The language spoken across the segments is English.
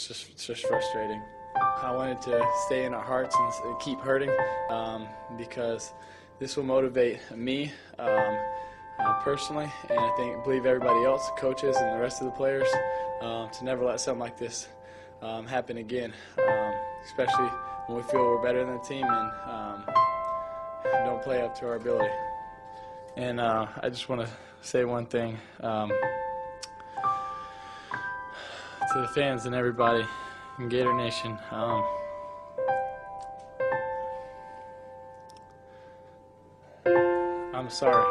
it's just frustrating. I wanted to stay in our hearts and keep hurting because this will motivate me personally, and I believe everybody else, coaches and the rest of the players, to never let something like this happen again, especially when we feel we're better than the team and don't play up to our ability. And I just want to say one thing to the fans and everybody in Gator Nation. I'm sorry.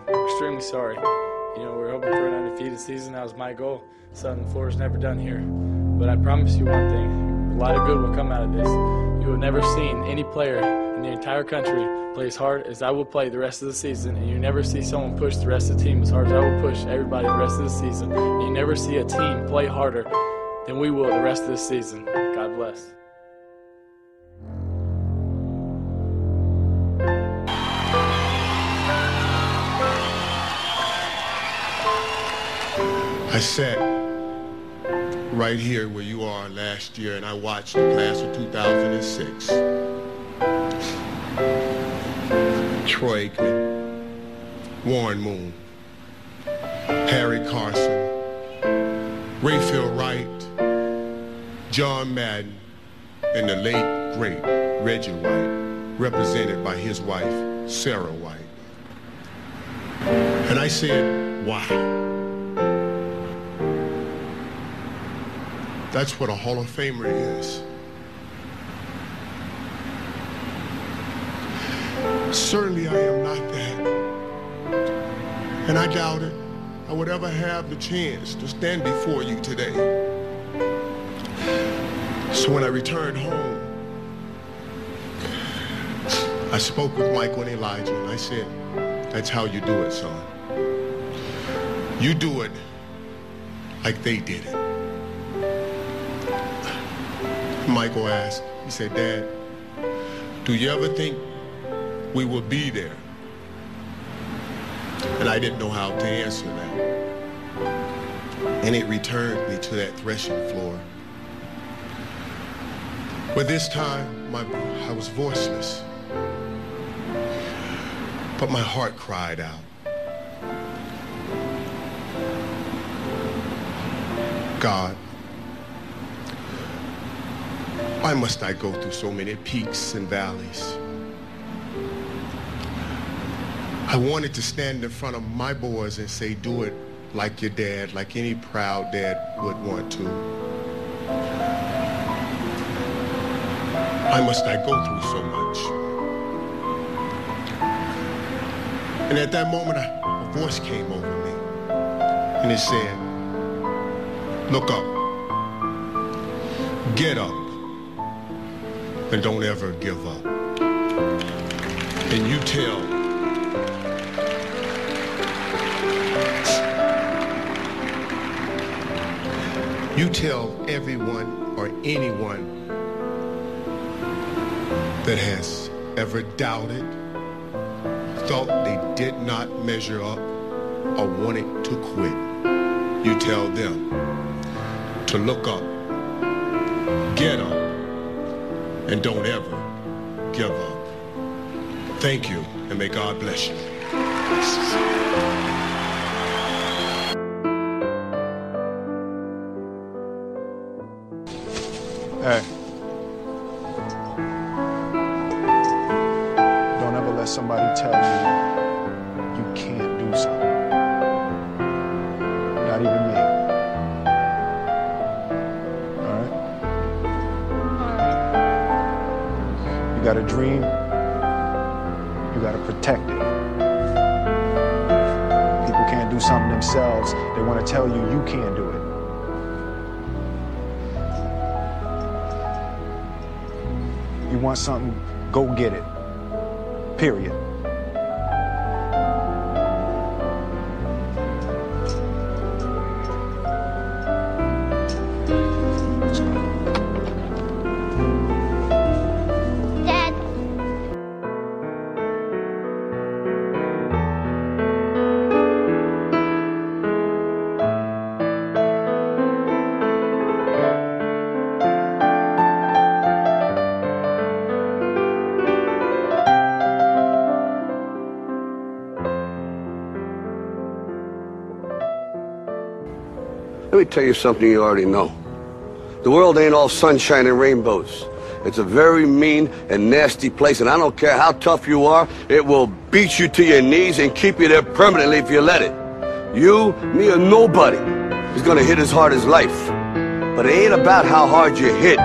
Extremely sorry. You know, we were hoping for an undefeated season. That was my goal. Something Florida's never done here. But I promise you one thing. A lot of good will come out of this. You have never seen any player in the entire country play as hard as I will play the rest of the season, and you never see someone push the rest of the team as hard as I will push everybody the rest of the season. And you never see a team play harder than we will the rest of the season. God bless. I sat right here where you are last year, and I watched the class of 2006. Troy Aikman, Warren Moon, Harry Carson, Rayfield Wright, John Madden, and the late, great Reggie White, represented by his wife, Sarah White. And I said, wow. That's what a Hall of Famer is. Certainly I am not that. And I doubted I would ever have the chance to stand before you today. So when I returned home, I spoke with Michael and Elijah, and I said, that's how you do it, son. You do it like they did it. Michael asked, he said, Dad, do you ever think we will be there? And I didn't know how to answer that. And it returned me to that threshing floor. But this time, I was voiceless. But my heart cried out. God, why must I go through so many peaks and valleys? I wanted to stand in front of my boys and say, do it like your dad, like any proud dad would want to. Why must I go through so much? And at that moment, a voice came over me, and it said, look up, get up, and don't ever give up. And you tell everyone or anyone that has ever doubted, thought they did not measure up, or wanted to quit, you tell them to look up, get up, and don't ever give up. Thank you, and may God bless you. Hey. Don't ever let somebody tell you you can't do something. Not even me. All right? You got a dream, you got to protect it. People can't do something themselves. They want to tell you you can't do it. You want something, go get it. Period. Dad. me tell you something you already know. The world ain't all sunshine and rainbows. It's a very mean and nasty place, and I don't care how tough you are, it will beat you to your knees and keep you there permanently if you let it. You, me, or nobody is gonna hit as hard as life. But it ain't about how hard you hit.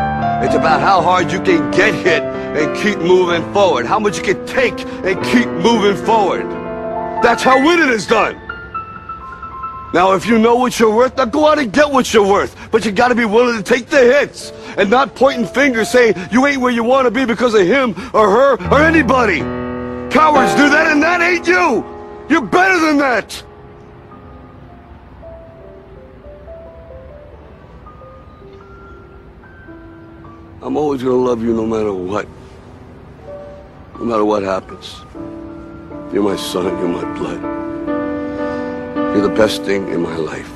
It's about how hard you can get hit and keep moving forward. How much you can take and keep moving forward. That's how winning is done. Now, if you know what you're worth, now go out and get what you're worth. But you gotta be willing to take the hits and not pointing fingers saying you ain't where you want to be because of him or her or anybody. Cowards do that, and that ain't you. You're better than that. I'm always gonna love you no matter what. No matter what happens. You're my son, you're my blood. You're the best thing in my life.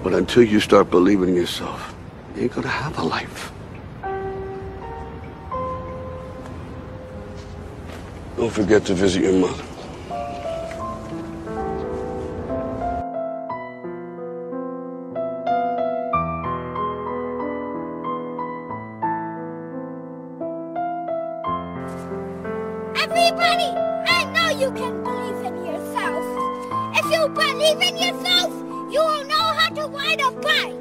But until you start believing in yourself, you ain't gonna have a life. Don't forget to visit your mother. Everybody, I know you can believe in yourself. If you believe in yourself, you will know how to ride a bike.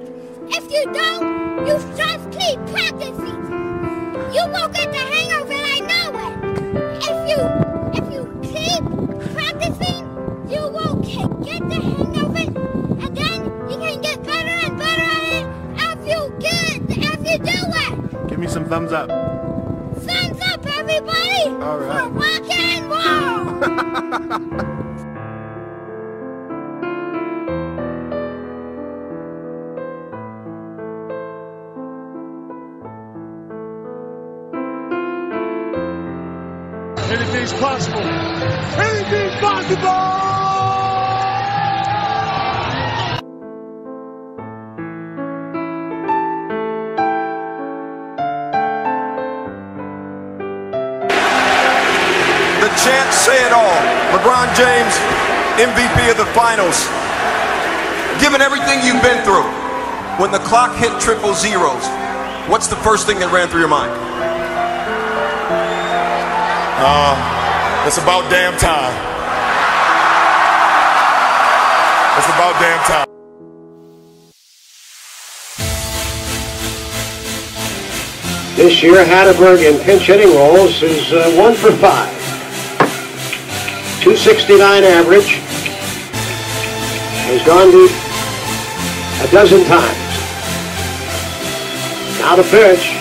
If you don't, you just keep practicing. You will get the hang of it, I know it. If you keep practicing, you will get the hang of it, and then you can get better and better at it as you do it. Give me some thumbs up. Thumbs up, everybody! All right. For rock and roll! Anything's possible. Anything's possible! The chants say it all. LeBron James, MVP of the finals. Given everything you've been through, when the clock hit triple zeros, what's the first thing that ran through your mind? It's about damn time. It's about damn time. This year, Hatterberg in pinch hitting roles is 1 for 5. 269 average. Has gone deep a dozen times. Now the pitch.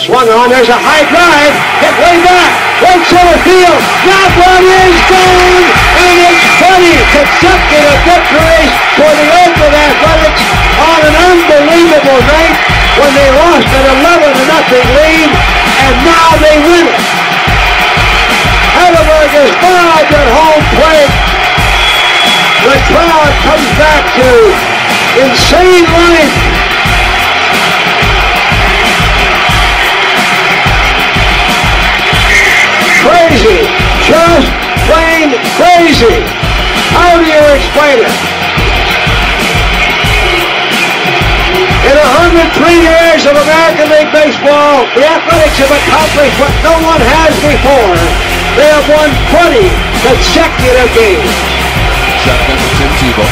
Swung on, there's a high drive. Hit way back. Right center field. That one is gone. And it's funny. Consecutive victories for the Oakland Athletics on an unbelievable night when they lost an 11-0 lead, and now they win it. Hatterberg is fouled at home plate. The crowd comes back to insane life. Crazy, just plain crazy. How do you explain it? In 103 years of American League Baseball, the Athletics have accomplished what no one has before. They have won 20 consecutive games. Shotgun to Tim Tebow.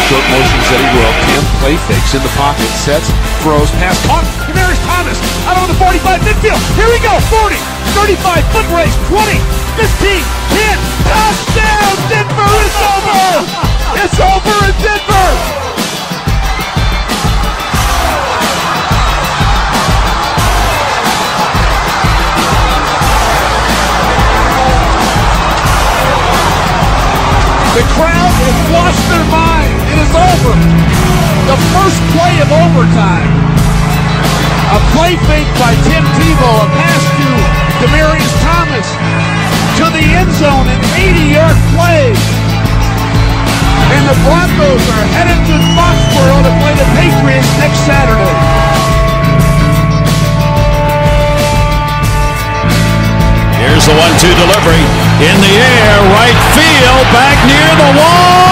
Short motion Eddie Will. Tim play fakes in the pocket. Sets, throws, pass. Caught. Demarius Thomas out on the 45 midfield. Here we go. 40, 35, foot race. 20, 15, 10. Touchdown! Denver is over! It's over in Denver! The crowd has lost their mind. It is over. The first play of overtime. A play fake by Tim Tebow. A pass to Demarius Thomas to the end zone. An 80-yard play. And the Broncos are headed to Foxborough to play the Patriots next Saturday. Here's the 1-2 delivery in the air, right field, back near the wall.